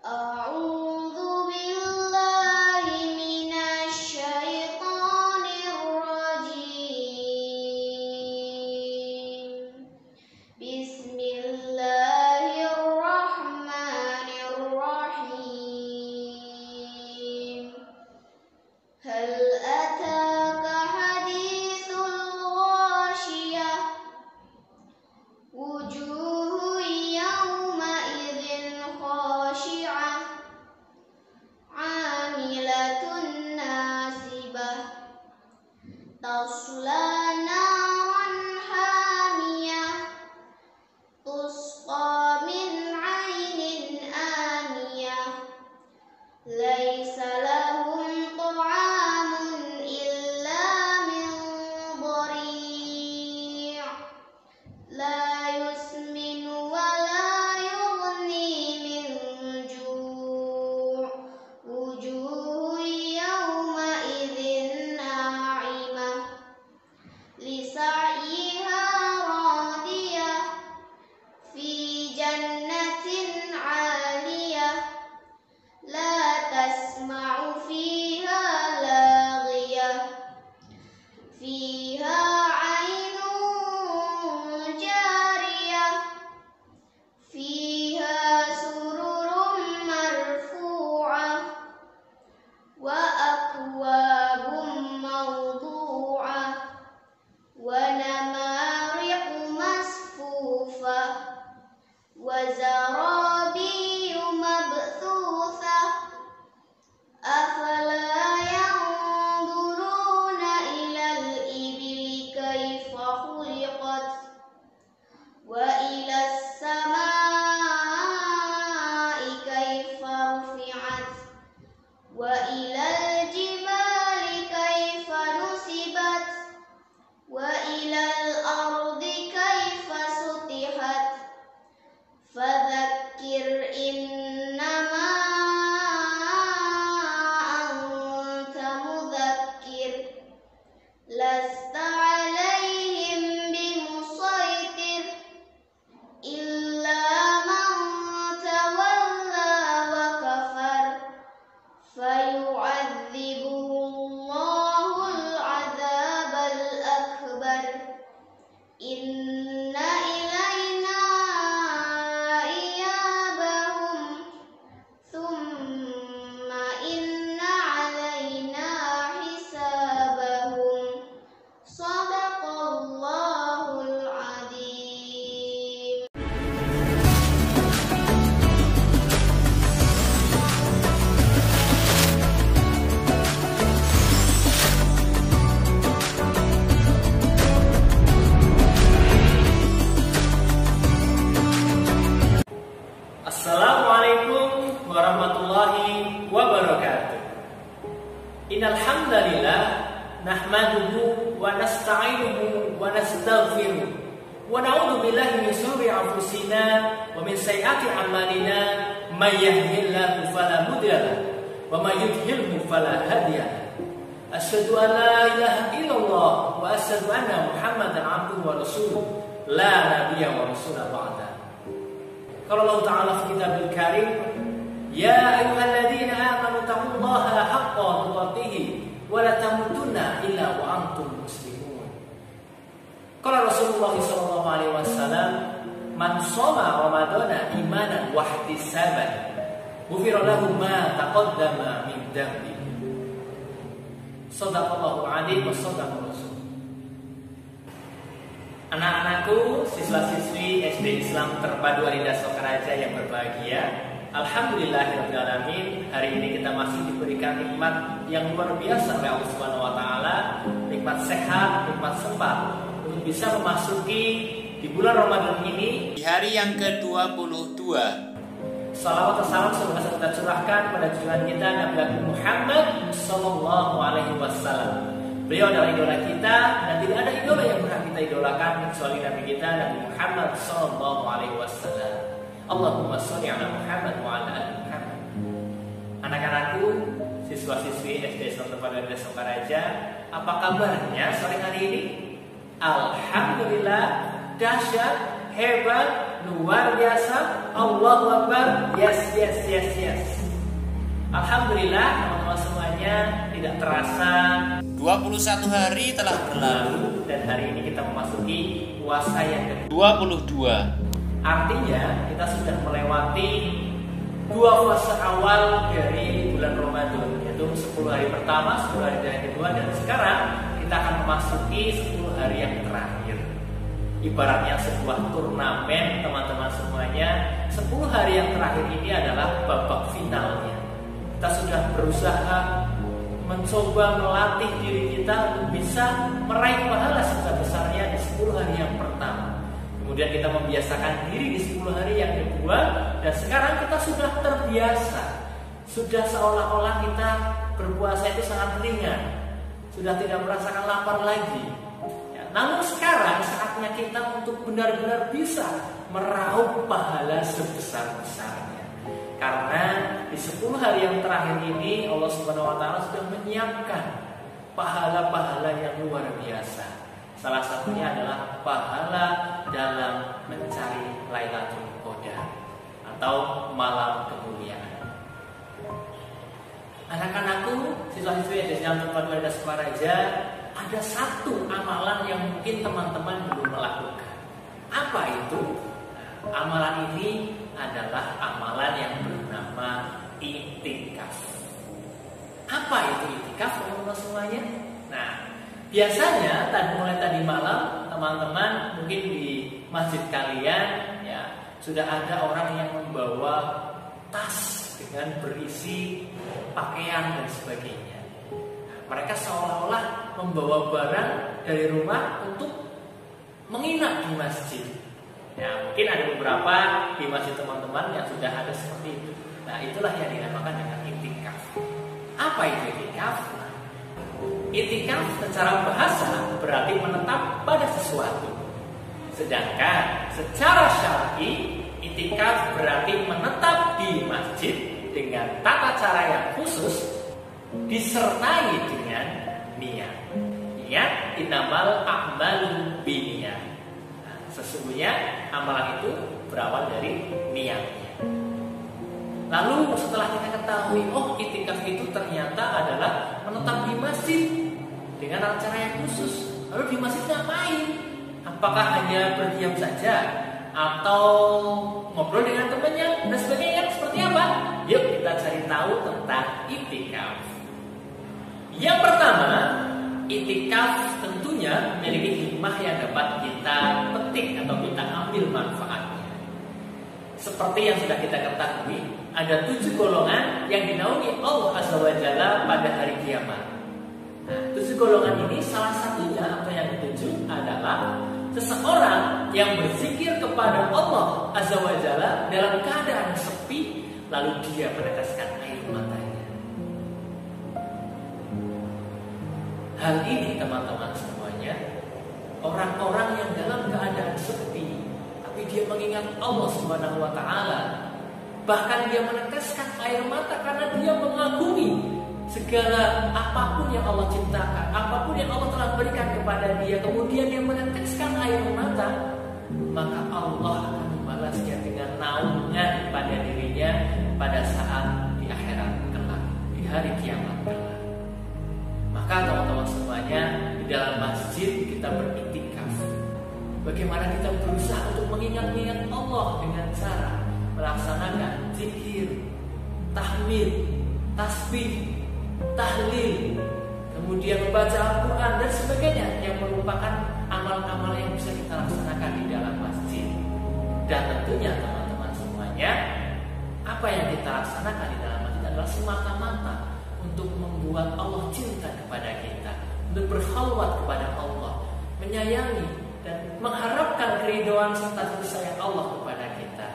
أعوذ بالله من الشيطان الرجيم بسم الله الرحمن الرحيم هل أتاك حديث الغاشية وجوه يومئذ خاشعة عاملة ناصبة تصلى نارا حامية تسقى من عين آنية ليس لهم طعام إلا من ضريع لا يسمن ولا يغني من جوع وجوه يومئذ ناعمة لسعيها راضية في جنة عالية لا تسمع فيها لاغية فيها عين جارية فيها سرر مرفوعة وأكواب موضوعة ونمارق مصفوفة وزرابي مبثوثة أفلا ينظرون إلى الإبل كيف خلقت وإلى السماء كيف رفعت وإلى الجبال كيف نصبت وإلى الأرض كيف سطحت فذكر إنما أنت مذكر لست عليهم بمسيطر إلا من تولى وكفر فيعذبه الله العذاب الأكبر إن إلينا إيابهم ثم إن علينا حسابهم صدق الله العظيم. Assalamualaikum warahmatullahi wabarakatuh. Innal hamdalillah nahmaduhu wa nasta'inuhu wa nastaghfiruh wa na'udzu billahi min shururi anfusina wa min sayyiati a'malina may yahdihillahu fala mudilla lahu wa may yudhlilhu fala hadiya lahu. Asyhadu an la ilaha illallah wa asyhadu anna Muhammadan abduhu wa rasuluh la nabiyya wa rasula ba'da. Qala Allah Ta'ala fi Kitabil Karim, ya ayyuhalladzina amanu taqullaha haqqa tuqatih wa la tamutunna illa wa antum muslimun. Qala Rasulullah sallallahu alaihi wasallam, man shoma ramadhana imanan wa ihtisaban ghufira lahu ma taqaddama min dhanbi. Shadaqallahu alaihi wa sadaqa rasul. Anak-anakku, siswa-siswi SD Islam Terpadu Arida Sokaraja yang berbahagia, alhamdulillahirrahmanirrahim. Hari ini kita masih diberikan nikmat yang luar biasa oleh Allah Subhanahu wa taala, nikmat sehat, nikmat sempat untuk bisa memasuki di bulan Ramadan ini di hari yang ke-22. Salawat dan salam semoga kita curahkan pada junjungan kita Nabi Muhammad sallallahu alaihi wasallam. Beliau adalah idola kita dan tidak ada idola yang berhak kita idolakan kecuali Nabi kita Nabi Muhammad sallallahu alaihi wasallam. Allahumma sholli ala Muhammad wa ala ali Muhammad. Anak-anakku, siswa-siswi SD Islam Terpadu Arida Sokaraja, apa kabarnya sore hari ini? Alhamdulillah, dahsyat, hebat, luar biasa. Allahu Akbar. Yes, yes, yes, yes. Alhamdulillah teman-teman semuanya, tidak terasa 21 hari telah berlalu dan hari ini kita memasuki puasa yang ke-22. Artinya kita sudah melewati 2 fase awal dari bulan Ramadan, yaitu 10 hari pertama, 10 hari yang kedua, dan sekarang kita akan memasuki 10 hari yang terakhir. Ibaratnya sebuah turnamen teman-teman semuanya, 10 hari yang terakhir ini adalah babak finalnya. Kita sudah berusaha mencoba melatih diri kita untuk bisa meraih pahala sebesar-besarnya di 10 hari yang pertama. Kemudian kita membiasakan diri di 10 hari yang kedua, dan sekarang kita sudah terbiasa. Sudah seolah-olah kita berpuasa itu sangat ringan, sudah tidak merasakan lapar lagi. Ya, namun sekarang saatnya kita untuk benar-benar bisa meraup pahala sebesar-besarnya. Karena di 10 hari yang terakhir ini Allah Subhanahu wa taala sudah menyiapkan pahala-pahala yang luar biasa. Salah satunya adalah pahala dalam mencari Lailatul Qadar atau malam kemuliaan. Anak-anakku, siswa-siswi yang sedang terpadu pada sekolah aja, ada satu amalan yang mungkin teman-teman belum melakukan. Apa itu? Amalan ini adalah amalan yang bernama i'tikaf. Apa itu i'tikaf teman-teman semuanya? Nah, biasanya mulai tadi malam teman-teman mungkin di masjid kalian ya sudah ada orang yang membawa tas dengan berisi pakaian dan sebagainya. Mereka seolah-olah membawa barang dari rumah untuk menginap di masjid. Ya, mungkin ada beberapa di masjid teman-teman yang sudah ada seperti itu. Nah, itulah yang dinamakan dengan i'tikaf. Apa itu i'tikaf? I'tikaf secara bahasa berarti menetap pada sesuatu. Sedangkan secara syar'i i'tikaf berarti menetap di masjid dengan tata cara yang khusus disertai dengan niat. Niat innamal a'malu binniyat. Sesungguhnya amalan itu berawal dari niatnya. Lalu setelah kita ketahui, oh i'tikaf itu ternyata adalah menetap di masjid dengan cara yang khusus. Lalu di masjid ngapain? Apakah hanya berdiam saja atau ngobrol dengan temannya dan sebagainya? Seperti apa? Yuk kita cari tahu tentang i'tikaf. Yang pertama, i'tikaf tentunya memiliki hikmah yang dapat kita petik atau kita ambil manfaatnya. Seperti yang sudah kita ketahui, ada 7 golongan yang dinaungi Allah Azza wa Jalla pada hari kiamat. Nah, 7 golongan ini salah satunya apa yang dituju adalah seseorang yang berzikir kepada Allah Azza wa Jalla dalam keadaan sepi, lalu dia meneteskan air matanya. Hal ini teman-teman semuanya, orang-orang yang dalam keadaan sepi, tapi dia mengingat Allah Subhanahu wa taala, bahkan dia meneteskan air mata karena dia mengagumi segala apapun yang Allah ciptakan, apapun yang Allah telah berikan kepada dia, kemudian dia meneteskan air mata, maka Allah akan membalasnya dengan naungan pada dirinya pada saat di akhirat kelak, di hari kiamat kelak. Maka teman-teman semuanya, di dalam masjid kita beriktikaf. Bagaimana kita berusaha untuk mengingat-ingat Allah dengan cara melaksanakan zikir, tahmid, tasbih, tahlil, kemudian membaca Al-Quran dan sebagainya yang merupakan amal-amal yang bisa kita laksanakan di dalam masjid. Dan tentunya teman-teman semuanya, apa yang kita laksanakan di dalam masjid adalah semata-mata untuk membuat Allah cinta kepada kita, untuk berkhalwat kepada Allah, menyayangi dan mengharapkan keridhaan serta kasih sayang Allah kepada kita.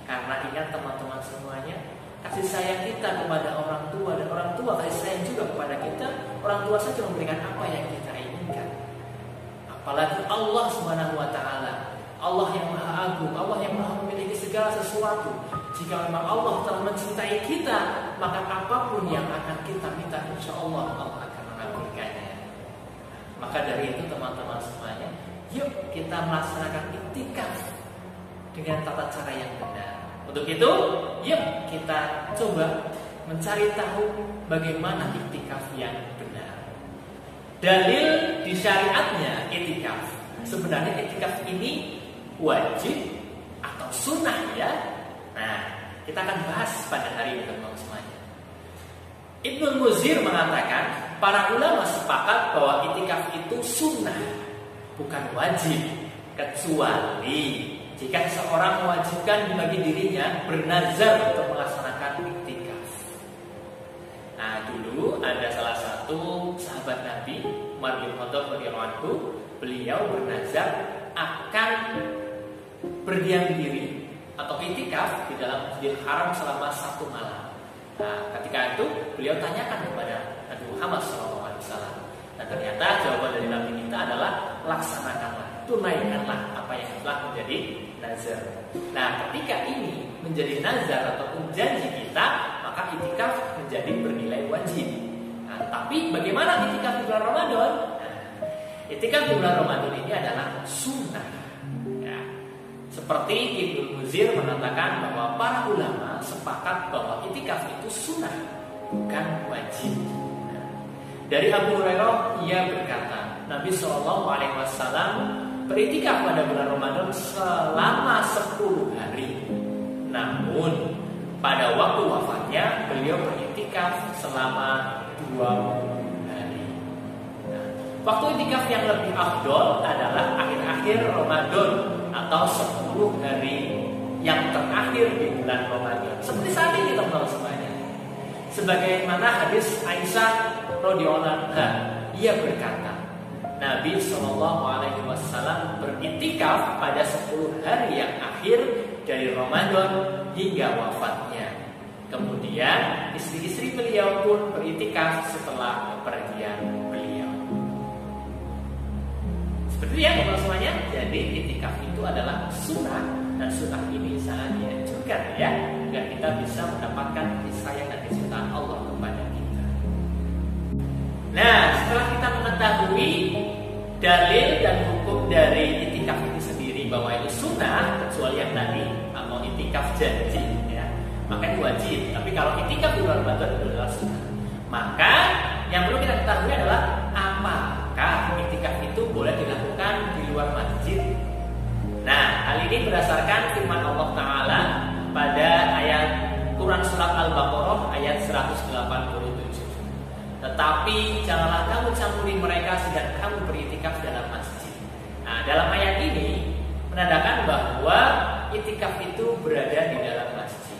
Karena ingat teman-teman semuanya, kasih sayang kita kepada orang tua dan orang tua kasih sayang juga kepada kita, orang tua saja memberikan apa yang kita inginkan. Apalagi Allah Subhanahu wa taala, Allah yang Maha Agung, Allah yang Maha memiliki segala sesuatu. Jika memang Allah telah mencintai kita, maka apapun yang akan kita minta, insya Allah Allah akan mengabulkannya. Maka dari itu teman-teman semuanya, yuk kita melaksanakan i'tikaf dengan tata cara yang benar. Untuk itu, yuk kita coba mencari tahu bagaimana iktikaf yang benar. Dalil di syariatnya iktikaf. Sebenarnya iktikaf ini wajib atau sunnah ya? Nah, kita akan bahas pada hari ini teman-teman semuanya. Ibnu Muzir mengatakan, para ulama sepakat bahwa iktikaf itu sunnah, bukan wajib, kecuali jika seseorang mewajibkan bagi dirinya bernazar untuk melaksanakan iktikaf. Nah, dulu ada salah satu sahabat Nabi, Umar bin Khattab radhiyallahu anhu, beliau bernazar akan berdiam diri atau iktikaf di dalam Masjidil Haram selama 1 malam. Nah, ketika itu beliau tanyakan kepada Nabi Muhammad SAW. Dan ternyata jawaban dari Nabi kita adalah laksanakanlah, tunaikanlah apa yang telah menjadi nazar. Nah, ketika ini menjadi nazar ataupun janji kita, maka iktikaf menjadi bernilai wajib. Nah, tapi bagaimana iktikaf di bulan Ramadan? Nah, iktikaf di bulan Ramadan ini adalah sunnah. Ya. Seperti Ibnu Muzir mengatakan bahwa para ulama sepakat bahwa iktikaf itu sunnah, bukan wajib. Dari Abu Hurairah ia berkata, Nabi SAW beriktikaf pada bulan Ramadan selama 10 hari. Namun pada waktu wafatnya beliau beriktikaf selama 20 hari. Nah, waktu iktikaf yang lebih afdol adalah akhir-akhir Ramadan atau 10 hari yang terakhir di bulan Ramadan. Seperti saat ini teman-teman semuanya. Sebagaimana hadis Aisyah radhiyallahu anha, ia berkata, Nabi SAW beriktikaf pada 10 hari yang akhir dari Ramadan hingga wafatnya. Kemudian istri-istri beliau pun beriktikaf setelah kepergian beliau. Seperti ya teman-teman semuanya. Jadi iktikaf itu adalah sunnah, dan sunnah ini sangat dianjurkan ya, agar kita bisa mendapatkan kasih sayang dan kecintaan Allah kepada kita. Nah, setelah kita mengetahui dalil dan hukum dari iktikaf itu sendiri bahwa itu sunnah, kecuali yang tadi atau iktikaf janji ya, maka itu wajib. Tapi kalau iktikaf di bulan Ramadan itu adalah sunnah. Maka yang perlu kita ketahui adalah apakah iktikaf itu boleh dilakukan di luar masjid. Nah, hal ini berdasarkan firman Allah Ta'ala pada ayat Quran Surat Al-Baqarah ayat 187. Tetapi janganlah kamu campuri mereka sedang kamu beriktikaf dalam masjid. Nah, dalam ayat ini menandakan bahwa iktikaf itu berada di dalam masjid.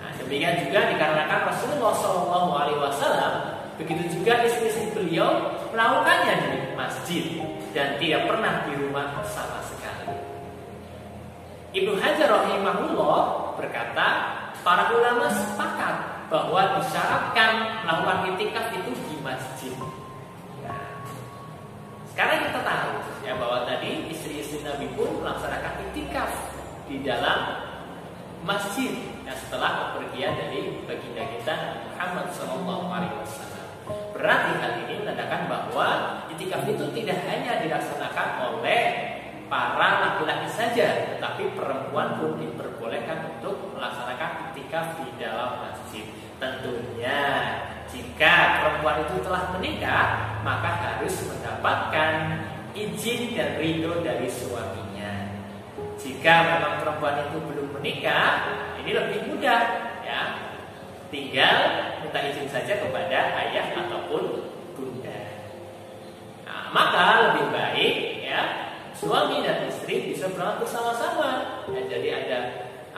Nah, demikian juga dikarenakan Rasulullah SAW, begitu juga istri-istri beliau melakukannya di masjid dan tidak pernah di rumah sama sekali. Ibnu Hajar rahimahullah berkata, para ulama sepakat bahwa disyaratkan melakukan iktikaf itu di masjid. Nah, sekarang kita tahu ya bahwa tadi istri-istri Nabi pun melaksanakan iktikaf di dalam masjid ya, setelah kepergian dari baginda kita Muhammad SAW. Berarti hal ini menandakan bahwa iktikaf itu tidak hanya dilaksanakan oleh para laki-laki saja, tetapi perempuan pun diperbolehkan untuk melaksanakan iktikaf di dalam masjid. Tentunya jika perempuan itu telah menikah, maka harus mendapatkan izin dan ridho dari suaminya. Jika memang perempuan itu belum menikah, ini lebih mudah ya. Tinggal minta izin saja kepada ayah ataupun bunda. Nah, maka lebih baik ya suami dan istri bisa berangkat bersama-sama. Ya, jadi ada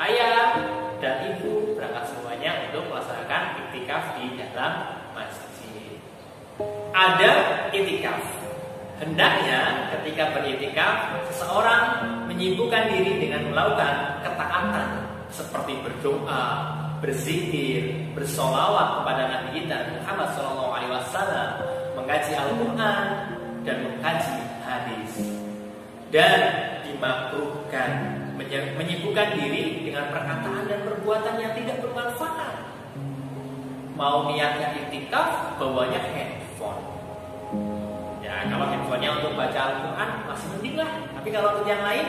ayah dan ibu berangkat semuanya untuk melaksanakan iktikaf di dalam masjid. Ada iktikaf. Hendaknya ketika beriktikaf seseorang menyibukkan diri dengan melakukan ketaatan seperti berdoa, berzikir, bersolawat kepada Nabi kita Muhammad SAW, mengkaji Al-Quran dan mengkaji hadis. Dan dimakruhkan menyibukkan diri dengan perkataan dan perbuatan yang tidak bermanfaat. Mau niatnya iktikaf, bawanya handphone. Ya, kalau handphonenya untuk baca Al-Quran masih mending lah. Tapi kalau untuk yang lain,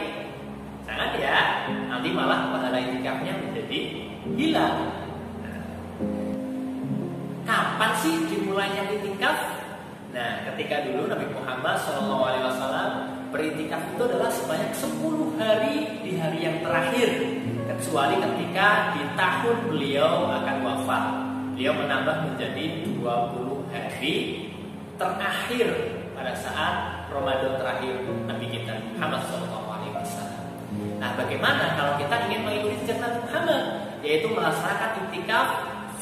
jangan ya. nanti malah pahala itikafnya menjadi hilang. Kapan sih dimulainya itikaf? Nah, ketika dulu Nabi Muhammad SAW beritikaf itu adalah sebanyak 10 hari di hari yang terakhir, kecuali ketika di tahun beliau akan wafat. Beliau menambah menjadi 20 hari terakhir pada saat Ramadan terakhir Nabi kita Muhammad SAW. Nah, bagaimana kalau kita ingin mengikuti jejak Nabi Muhammad, yaitu melaksanakan itikaf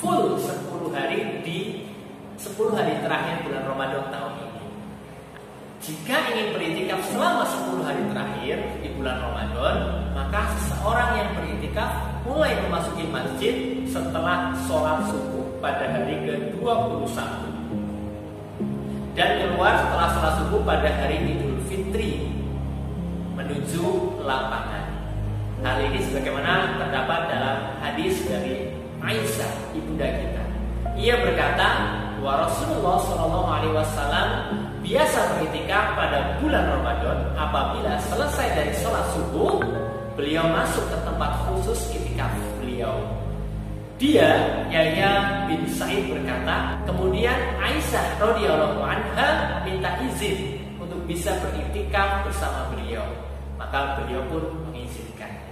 full 10 hari di 10 hari terakhir bulan Ramadan tahun ini? Jika ingin beritikaf selama 10 hari terakhir di bulan Ramadan, maka seseorang yang beritikaf mulai memasuki masjid setelah sholat subuh pada hari ke-21 dan keluar setelah sholat subuh pada hari Idul Fitri menuju lapangan. Hal ini sebagaimana terdapat dalam hadis dari Aisyah, ibunda kita. Ia berkata, bahwa Rasulullah SAW biasa beritikaf pada bulan Ramadan. Apabila selesai dari sholat subuh, beliau masuk ke tempat khusus itikaf beliau. Dia, Yahya bin Sa'id berkata, kemudian Aisyah radhiyallahu anha minta izin untuk bisa beritikaf bersama beliau. Maka beliau pun mengizinkannya.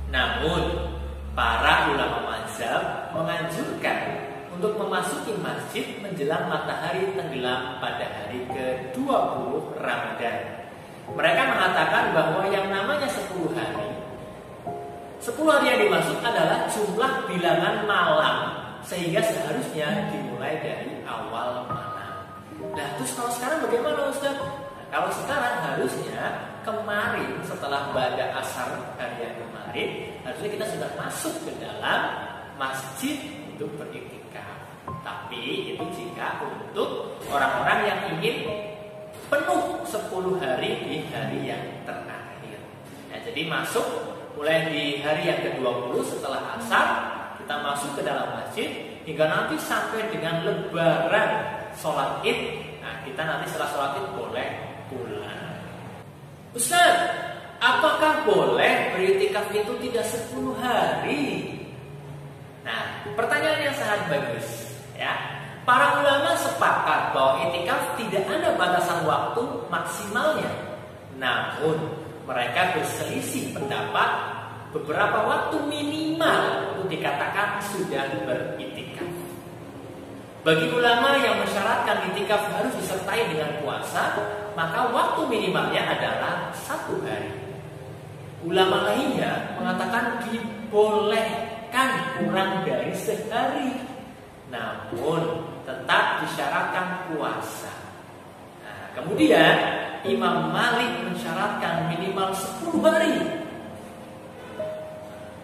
Namun, para ulama mazhab menganjurkan untuk memasuki masjid menjelang matahari tenggelam pada hari ke-20 Ramadan. Mereka mengatakan bahwa yang namanya 10 hari, 10 hari yang dimaksud adalah jumlah bilangan malam, sehingga seharusnya dimulai dari awal malam. Nah, terus kalau sekarang bagaimana, Ustaz? Nah, kalau sekarang harusnya kemarin setelah ba'da asar hari yang kemarin, harusnya kita sudah masuk ke dalam masjid untuk beritikaf. Tapi itu jika untuk orang-orang yang ingin penuh 10 hari di hari yang terakhir. Nah, jadi masuk mulai di hari yang ke-20 setelah asar, kita masuk ke dalam masjid hingga nanti sampai dengan lebaran sholat id. Nah, kita nanti setelah sholat id boleh pulang. Ustaz, apakah boleh beritikaf itu tidak 10 hari? Nah, pertanyaan yang sangat bagus, ya. Para ulama sepakat bahwa itikaf tidak ada batasan waktu maksimalnya. Namun, mereka berselisih pendapat beberapa waktu minimal untuk dikatakan sudah beritikaf. Bagi ulama yang mensyaratkan itikaf harus disertai dengan puasa, maka waktu minimalnya adalah 1 hari. Ulama lainnya mengatakan dibolehkan kurang dari sehari, namun tetap disyaratkan puasa. Nah, kemudian Imam Malik mensyaratkan minimal 10 hari.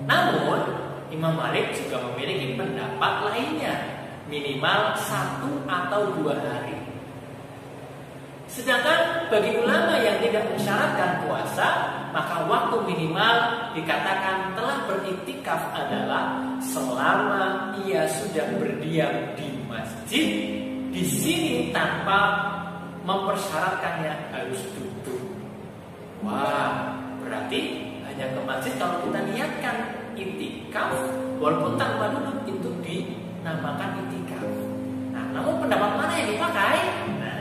Namun Imam Malik juga memiliki pendapat lainnya, minimal 1 atau 2 hari. Sedangkan bagi ulama yang tidak mensyaratkan puasa, maka waktu minimal dikatakan telah beriktikaf adalah selama ia sudah berdiam di masjid, di sini tanpa mempersyaratkannya harus duduk. Wah, berarti hanya ke masjid kalau kita niatkan itikaf, walaupun tanpa duduk itu dinamakan itikaf. Nah, namun pendapat mana yang dipakai? Nah,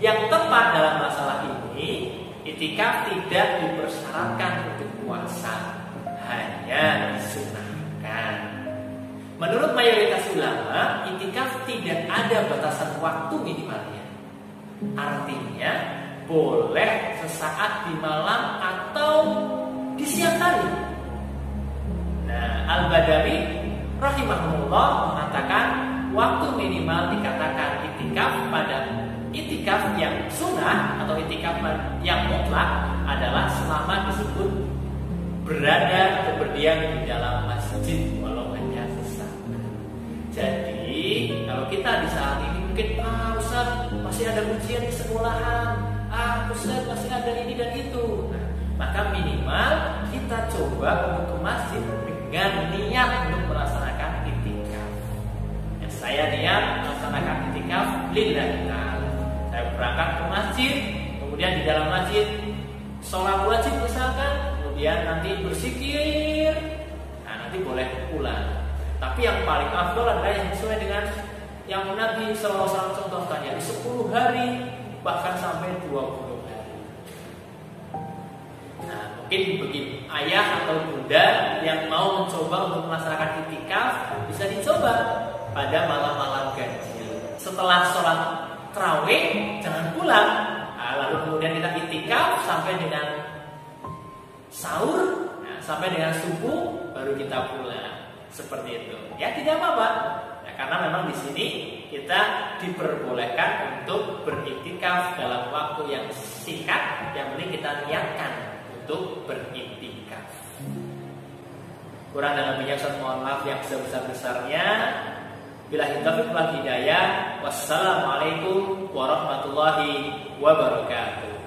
yang tepat dalam masalah ini, itikaf tidak dipersyaratkan untuk puasa, hanya disunahkan. Menurut mayoritas ulama, itikaf tidak ada batasan waktu minimalnya. Artinya boleh sesaat di malam atau di siang hari. Nah, Al-Badawi rahimahullah mengatakan waktu minimal dikatakan itikaf pada itikaf yang sunnah atau itikaf yang mutlak adalah selama disebut berada atau berdiam di dalam masjid walau hanya sesaat. Jadi kalau kita di saat ini mungkin Ustaz masih ada ujian di sekolahan, Ustaz masih ada ini dan itu. Nah, maka minimal kita coba untuk ke masjid dengan niat untuk melaksanakan itikaf. Ya, saya niat melaksanakan itikaf lillahi ta'ala. Saya berangkat ke masjid, kemudian di dalam masjid sholat wajib misalkan, kemudian kemudian nanti berzikir, nah nanti boleh pulang. Tapi yang paling afdol adalah yang sesuai dengan yang Nabi SAW contohkan, ya 10 hari bahkan sampai 20 hari. Nah, mungkin bagi ayah atau bunda yang mau mencoba untuk melaksanakan iktikaf, bisa dicoba pada malam-malam ganjil. Setelah sholat tarawih jangan pulang. Nah, lalu kemudian kita iktikaf sampai dengan sahur, nah, sampai dengan subuh baru kita pulang. Seperti itu. Ya tidak apa-apa. Ya, karena memang di sini kita diperbolehkan untuk beriktikaf dalam waktu yang singkat, yang penting kita niatkan untuk beriktikaf. Kurang dan lebihnya saya mohon maaf yang sebesar-besarnya. Billahi taufiq wal hidayah. Wassalamualaikum warahmatullahi wabarakatuh.